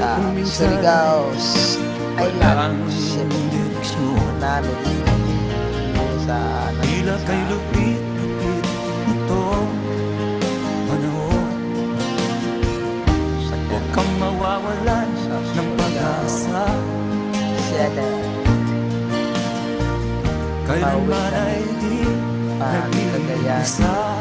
sa Surigao Island Ship namin sa tila kay lupit-lupit itong panahon. Huwag kang mawawalan ng pag-asa, kailanman ay di nag-iisa.